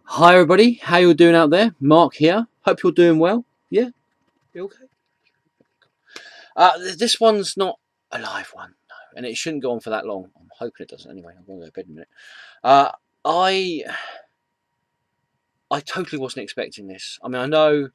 Hi everybody, how you doing out there? Mark here. Hope you're doing well. Yeah, you okay? This one's not a live one, no, and it shouldn't go on for that long. I'm hoping it doesn't. Anyway, I'm going to go to bed in a minute. Uh, I I totally wasn't expecting this. I mean, I know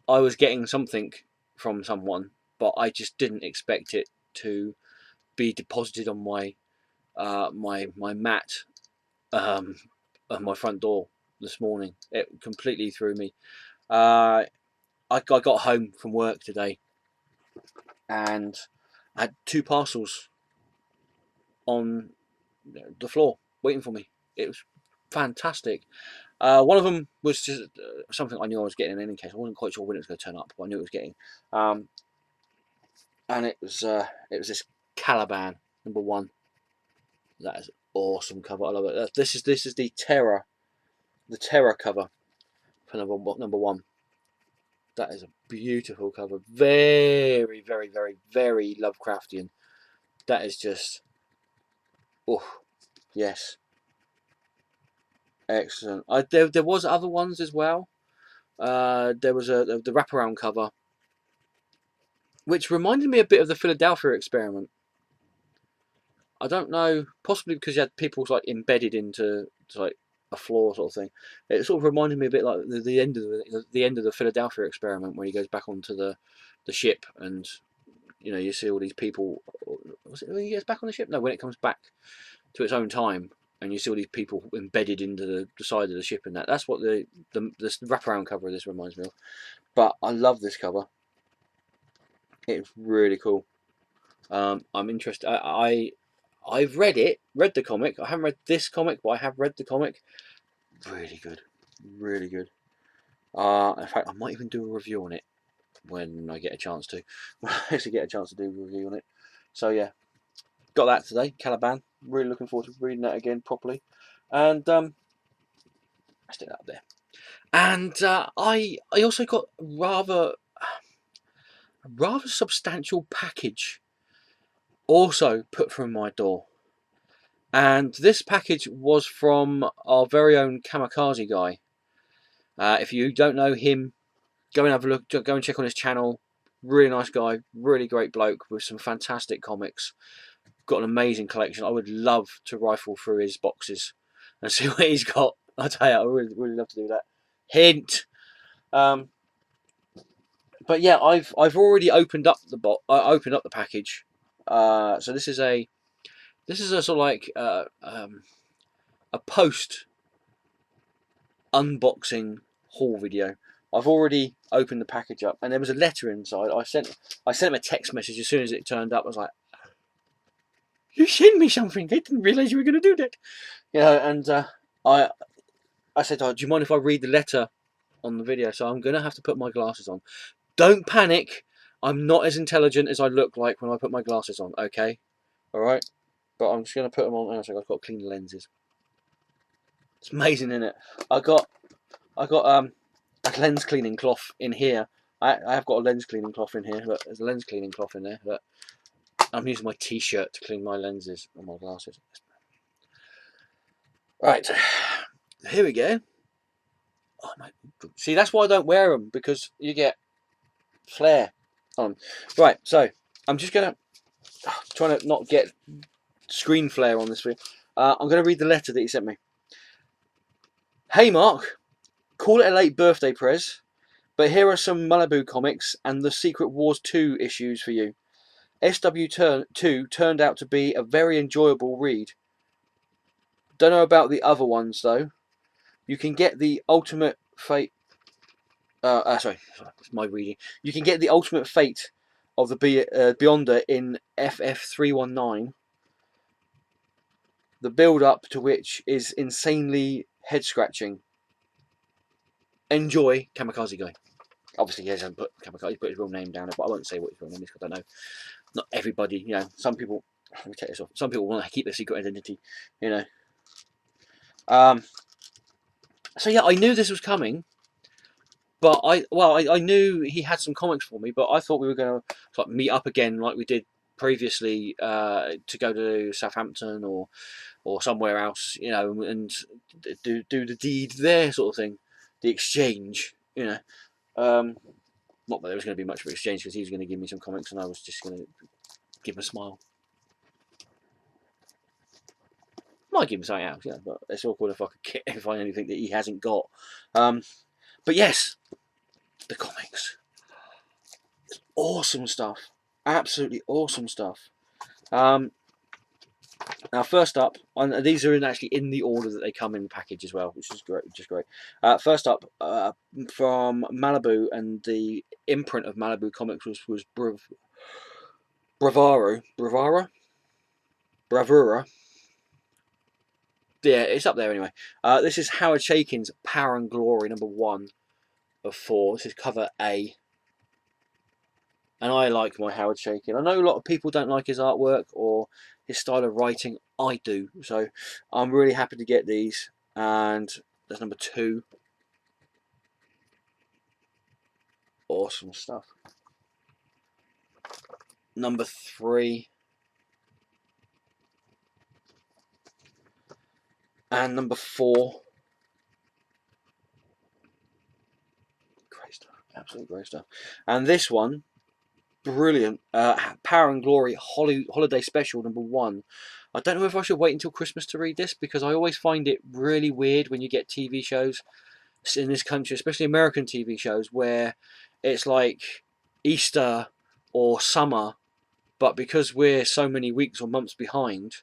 I was getting something from someone, but I just didn't expect it to be deposited on my mat um, at my front door this morning. It completely threw me. Uh, I got home from work today and I had two parcels on the floor waiting for me. It was fantastic. One of them was just something I knew I was getting in any case. I wasn't quite sure when it was going to turn up, but I knew it was getting. Um, and it was this Caliban #1. That is awesome cover. I love it. This is the Terror cover for #1. That is a beautiful cover. Very, very, very, very Lovecraftian. That is just, oh, yes, excellent. There was other ones as well. There was the wraparound cover, which reminded me a bit of the Philadelphia Experiment. I don't know, possibly because you had people like embedded into like a floor sort of thing. It sort of reminded me a bit like the end of the end of the Philadelphia Experiment, where he goes back onto the ship, and you see all these people. Was it when he gets back on the ship? No, when it comes back to its own time, and you see all these people embedded into the side of the ship, and that's what this wraparound cover of this reminds me of. But I love this cover. It's really cool. I'm interested. I've read the comic. I haven't read this comic, but I have read the comic. Really good, really good. In fact, I might even do a review on it when I get a chance to. When I actually get a chance to do a review on it. So yeah, got that today. Caliban. Really looking forward to reading that again properly. And I stick that up there. And I also got rather substantial package also put through my door. And this package was from our very own Kamikaze guy. If you don't know him, go and have a look. Go and check on his channel. Really nice guy, really great bloke with some fantastic comics. Got an amazing collection. I would love to rifle through his boxes and see what he's got. I tell you, I really, really love to do that. Hint. Um, but yeah, I've already opened up opened up the package. So this is a sort of like a post unboxing haul video. I've already opened the package up, and there was a letter inside. I sent him a text message as soon as it turned up. I was like, "You sent me something? I didn't realize you were going to do that." And I I said, "Oh, do you mind if I read the letter on the video?" So I'm going to have to put my glasses on. Don't panic. I'm not as intelligent as I look like when I put my glasses on. Okay, all right. But I'm just going to put them on. I've got to clean the lenses. It's amazing, isn't it? I got a lens cleaning cloth in here. I have got a lens cleaning cloth in here. Look, there's a lens cleaning cloth in there. Look, I'm using my t-shirt to clean my lenses and my glasses. Right, here we go. Oh my! See, that's why I don't wear them, because you get flare on. Right, so I'm just gonna trying to not get screen flare on this video. I'm gonna read the letter that he sent me. Hey Mark, call it a late birthday, Prez, but here are some Malibu comics and the Secret Wars 2 issues for you. SW2 turned out to be a very enjoyable read. Don't know about the other ones though. You can get the Ultimate Fate. Sorry, it's my reading. You can get the Ultimate Fate of the Beyonder in FF319. The build-up to which is insanely head-scratching. Enjoy, Kamikaze Guy. Obviously, he hasn't put Kamikaze. He put his real name down, but I won't say what his real name is because I don't know. Not everybody, Some people. Let me take this off. Some people want to keep their secret identity, you know. So yeah, I knew this was coming, but I knew he had some comics for me, but I thought we were going to meet up again like we did previously to go to Southampton or somewhere else, you know, and do the deed there, sort of thing, the exchange, you know. Not that there was going to be much of an exchange because he was going to give me some comics and I was just going to give him a smile. Might give him something else, yeah, but it's awkward if I could find anything that he hasn't got. But yes, the comics, awesome stuff, absolutely awesome stuff. Now, first up, these are actually in the order that they come in the package as well, which is great. Just great. First up, from Malibu, and the imprint of Malibu Comics was Bravura. Yeah, it's up there anyway. This is Howard Chaykin's Power and Glory #1 of 4. This is cover A. And I like my Howard Chaykin. I know a lot of people don't like his artwork or his style of writing. I do. So I'm really happy to get these. And there's #2. Awesome stuff. #3. And #4. Great stuff. Absolutely great stuff. And this one, brilliant. Power and Glory Holiday Special #1. I don't know if I should wait until Christmas to read this, because I always find it really weird when you get TV shows in this country, especially American TV shows, where it's like Easter or summer, but because we're so many weeks or months behind,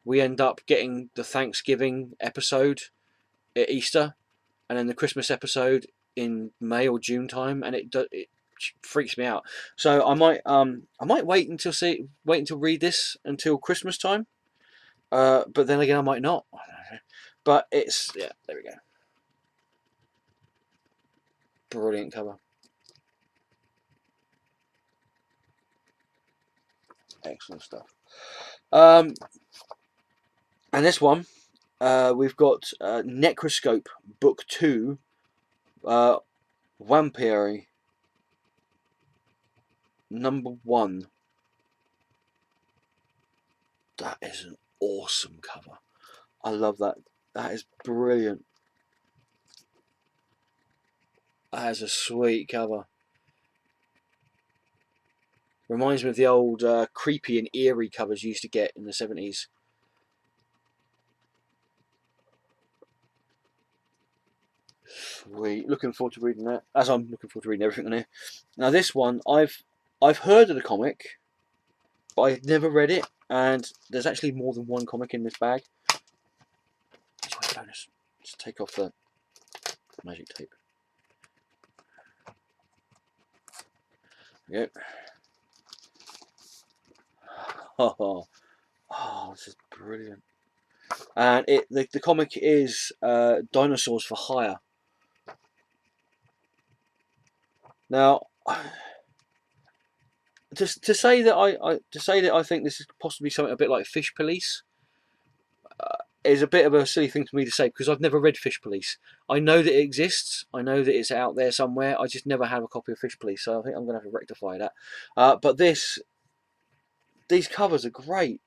we end up getting the Thanksgiving episode at Easter and then the Christmas episode in May or June time, and it freaks me out. So I might wait until read this until Christmas time. But then again, I might not. But it's, yeah, there we go. Brilliant cover. Excellent stuff. And this one, we've got Necroscope Book 2, Vampire #1. That is an awesome cover. I love that. That is brilliant. That is a sweet cover. Reminds me of the old creepy and eerie covers you used to get in the 70s. Sweet. Looking forward to reading that. As I'm looking forward to reading everything on here. Now this one, I've heard of the comic, but I've never read it, and there's actually more than one comic in this bag. Let's take off the magic tape. There we go. Oh, this is brilliant. And the comic is Dinosaurs for Hire. Now, to say that I think this is possibly something a bit like Fish Police is a bit of a silly thing for me to say, because I've never read Fish Police. I know that it exists. I know that it's out there somewhere. I just never have a copy of Fish Police, so I think I'm going to have to rectify that. But these covers are great.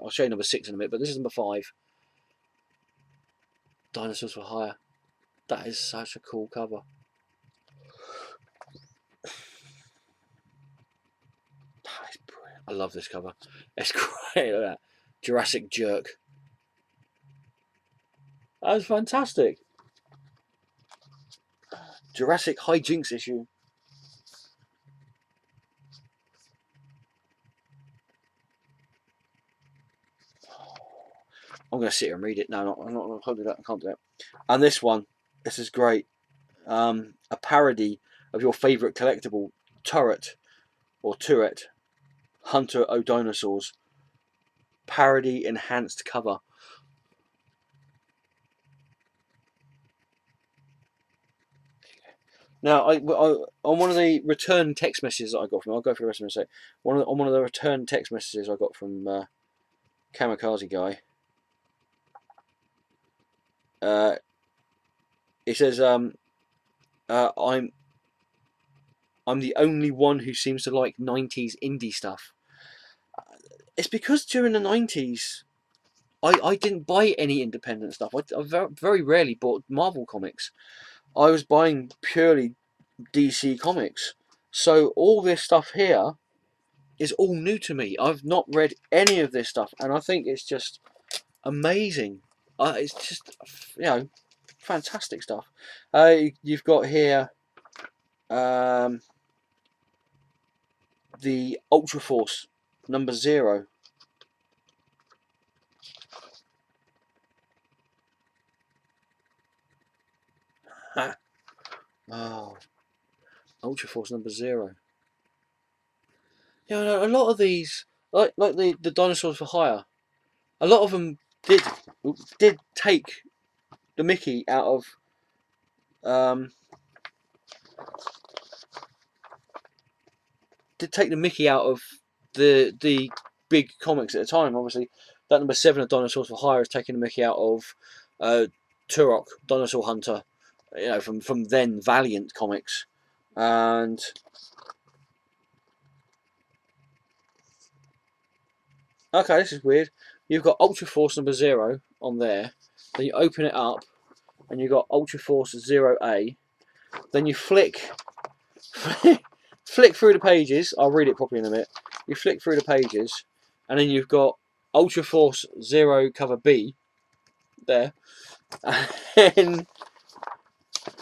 I'll show you #6 in a minute, but this is #5. Dinosaurs for Hire. That is such a cool cover. That is brilliant. I love this cover. It's great. Look at that. Jurassic Jerk. That was fantastic. Jurassic Hijinks issue. I'm going to sit here and read it. No, I'm not going to do that. I can't do that. And this one, this is great. A parody of your favourite collectible, Turret, Hunter O' Dinosaurs. Parody enhanced cover. Now, on one of the return text messages that I got from, I'll go for the rest of them in a sec. On one of the return text messages I got from Kamikaze Guy, he says, I'm I'm the only one who seems to like 90s indie stuff. It's because during the 90s, I didn't buy any independent stuff. I very rarely bought Marvel comics. I was buying purely DC comics. So all this stuff here is all new to me. I've not read any of this stuff, and I think it's just amazing. It's just, fantastic stuff. You've got here the Ultra Force number 0. Oh, Ultra Force number 0. A lot of these, like the Dinosaurs for Hire, a lot of them did take the Mickey out of the big comics at the time. Obviously, that number 7 of Dinosaurs for Hire is taking the Mickey out of Turok, Dinosaur Hunter, from then Valiant Comics, and okay, this is weird. You've got Ultra Force number 0 on there. Then you open it up, and you've got Ultra Force 0A. Then you flick through the pages. I'll read it properly in a minute. You flick through the pages, and then you've got Ultra Force 0 cover B there. And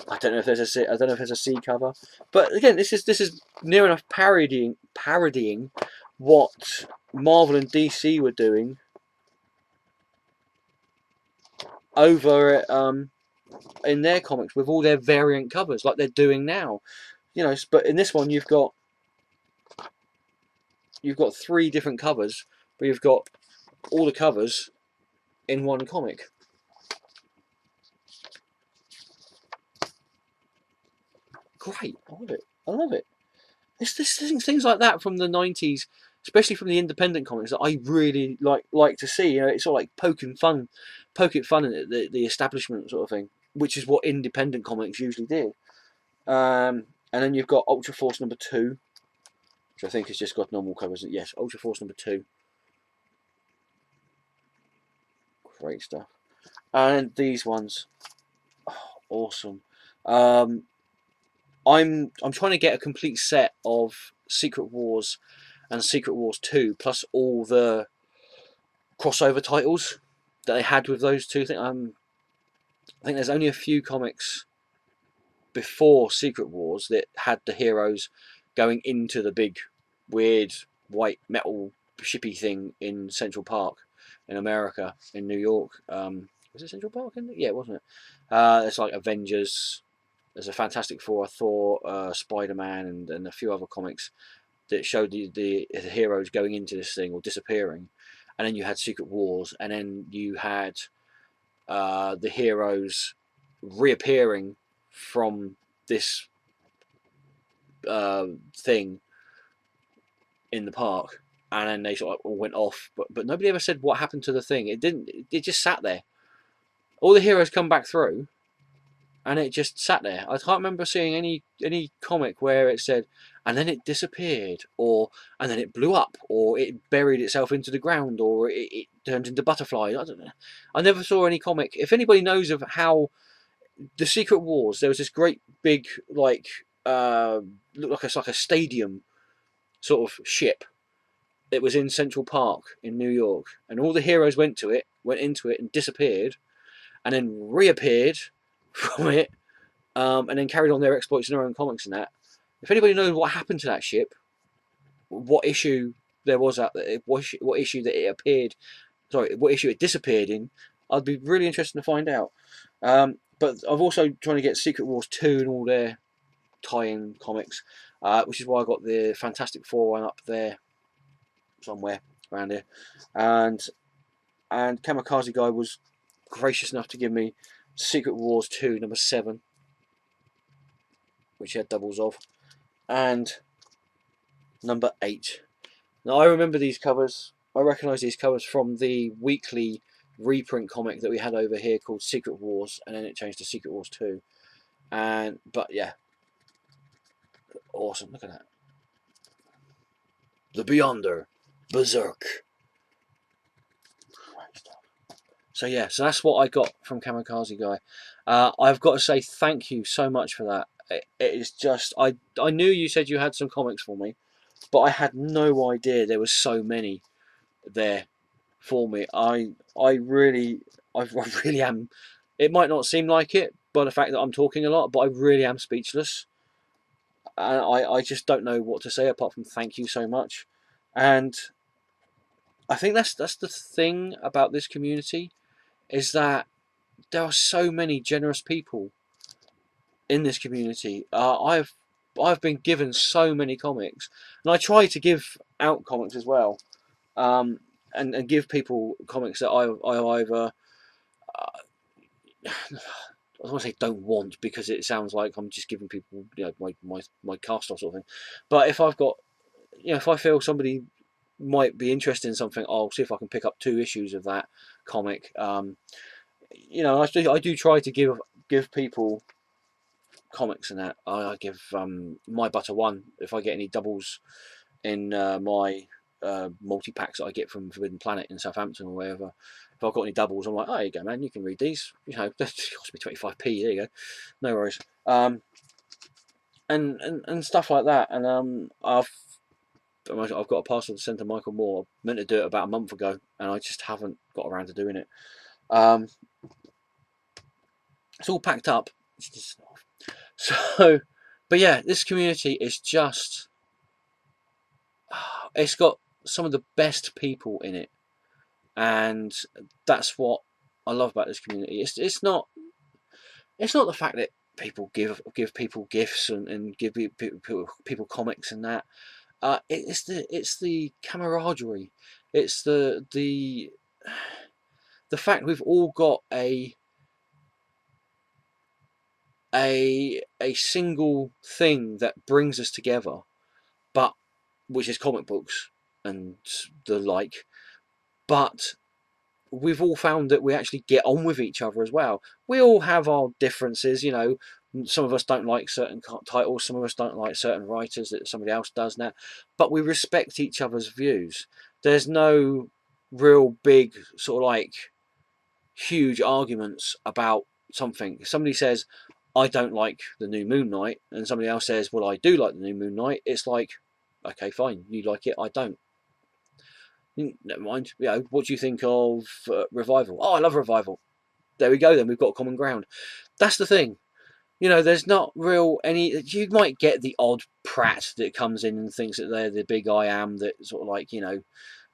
I don't know if there's a C cover, but again, this is near enough parodying what Marvel and DC were doing over in their comics with all their variant covers, like they're doing now. But in this one you've got 3 different covers, but you've got all the covers in one comic. Great, I love it. It's things like that from the 90s, especially from the independent comics, that I really like to see. It's sort of like poking fun at the establishment sort of thing, which is what independent comics usually did. And then you've got Ultra Force number 2, which I think has just got normal covers. Yes, Ultra Force number 2. Great stuff. And these ones, awesome. I'm trying to get a complete set of Secret Wars and Secret Wars 2, plus all the crossover titles that they had with those two things. I think there's only a few comics before Secret Wars that had the heroes going into the big, weird, white metal shippy thing in Central Park in America, in New York. Was it Central Park? Yeah, wasn't it? It's like Avengers. There's a Fantastic Four, Thor, Spider-Man, and a few other comics that showed the heroes going into this thing or disappearing. And then you had Secret Wars, and then you had the heroes reappearing from this thing in the park, and then they sort of all went off. But nobody ever said what happened to the thing. It didn't. It just sat there. All the heroes come back through, and it just sat there. I can't remember seeing any comic where it said, and then it disappeared, and then it blew up, or it buried itself into the ground, or it turned into butterflies. I don't know. I never saw any comic. If anybody knows of how the Secret Wars, there was this great big looked like a stadium sort of ship. It was in Central Park in New York, and all the heroes went into it, and disappeared, and then reappeared from it, and then carried on their exploits in their own comics and that. If anybody knows what happened to that ship, what issue there was what issue that it appeared, what issue it disappeared in, I'd be really interested to find out. But I've also trying to get Secret Wars 2 and all their tie-in comics, which is why I got the Fantastic Four one up there somewhere around here, and Kamikaze Guy was gracious enough to give me Secret Wars 2 number 7, which he had doubles of, and number 8. Now I remember these covers. I recognise these covers from the weekly reprint comic that we had over here called Secret Wars, and then it changed to Secret Wars 2. But yeah, Awesome. Look at that. The Beyonder. Berserk. So yeah, so that's what I got from Kamikaze Guy. I've got to say thank you so much for that. It is just, I knew you said you had some comics for me, but I had no idea there was so many there for me. I really I really am. It might not seem like it by the fact that I'm talking a lot, but I really am speechless. And I just don't know what to say apart from thank you so much. And I think that's the thing about this community, is that there are so many generous people in this community. I've been given so many comics, and I try to give out comics as well, um, and give people comics that I either I don't want to say don't want, because it sounds like I'm just giving people, you know, my cast off sort of thing. But if I've got, you know, if I feel somebody might be interested in something, I'll see if I can pick up 2 issues of that comic. You know, I do try to give people comics and that. I give My Butter One if I get any doubles in my multi packs that I get from Forbidden Planet in Southampton or wherever. If I've got any doubles, I'm like, oh, there you go, man, you can read these. You know, that cost me 25p. There you go, no worries. And stuff like that. And I've got a parcel to send to Michael Moore. I meant to do it about a month ago, and I just haven't got around to doing it. It's all packed up. So, but yeah, this community is just, it's got some of the best people in it, and that's what I love about this community. It's not the fact that people give people gifts and give people comics and that. It's the camaraderie. It's the fact we've all got a single thing that brings us together, but which is comic books and the like. But we've all found that we actually get on with each other as well. We all have our differences, you know. Some of us don't like certain titles, some of us don't like certain writers that somebody else does now, but we respect each other's views. There's no real big sort of like huge arguments about something. If somebody says, I don't like the New Moon Knight, and somebody else says, well, I do like the New Moon Knight, it's like, okay, fine, you like it, I don't. Never mind. You know, what do you think of Revival? Oh, I love Revival. There we go. Then we've got common ground. That's the thing. You know, there's not real any. You might get the odd prat that comes in and thinks that they're the big I am, that sort of like, you know,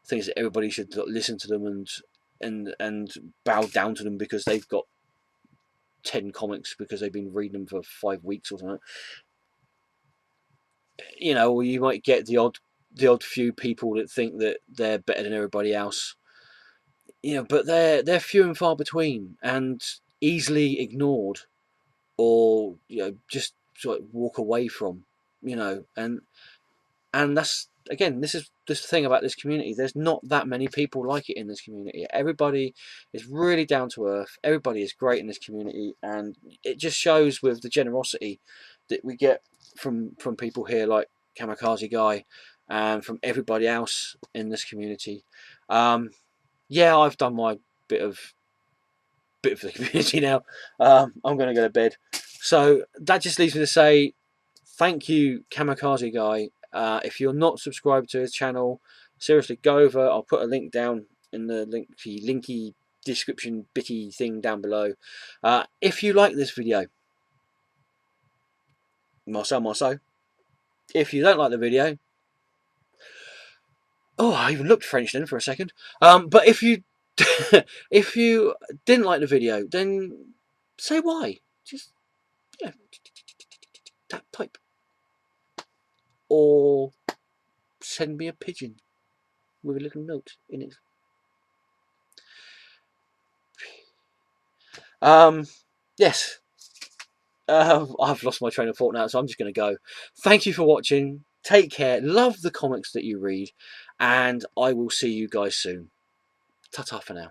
thinks that everybody should listen to them and bow down to them because they've got 10 comics because they've been reading them for 5 weeks or something. You know, or you might get the odd few people that think that they're better than everybody else. You know, but they're few and far between and easily ignored, or you know, just sort of walk away from. You know, and that's, again, this is this thing about this community. There's not that many people like it in this community. Everybody is really down to earth. Everybody is great in this community, and it just shows with the generosity that we get from people here like Kamikaze Guy, and from everybody else in this community. Yeah, I've done my bit of the community now. I'm going to go to bed. So that just leaves me to say thank you, Kamikaze Guy. If you're not subscribed to his channel, seriously, go over. I'll put a link down in the linky description bitty thing down below. If you like this video, Marcel. If you don't like the video, oh, I even looked French then for a second. But if you if you didn't like the video, then say why. Just, yeah, type, or send me a pigeon with a little note in it. Yes. I've lost my train of thought now, so I'm just going to go. Thank you for watching. Take care. Love the comics that you read, and I will see you guys soon. Ta-ta for now.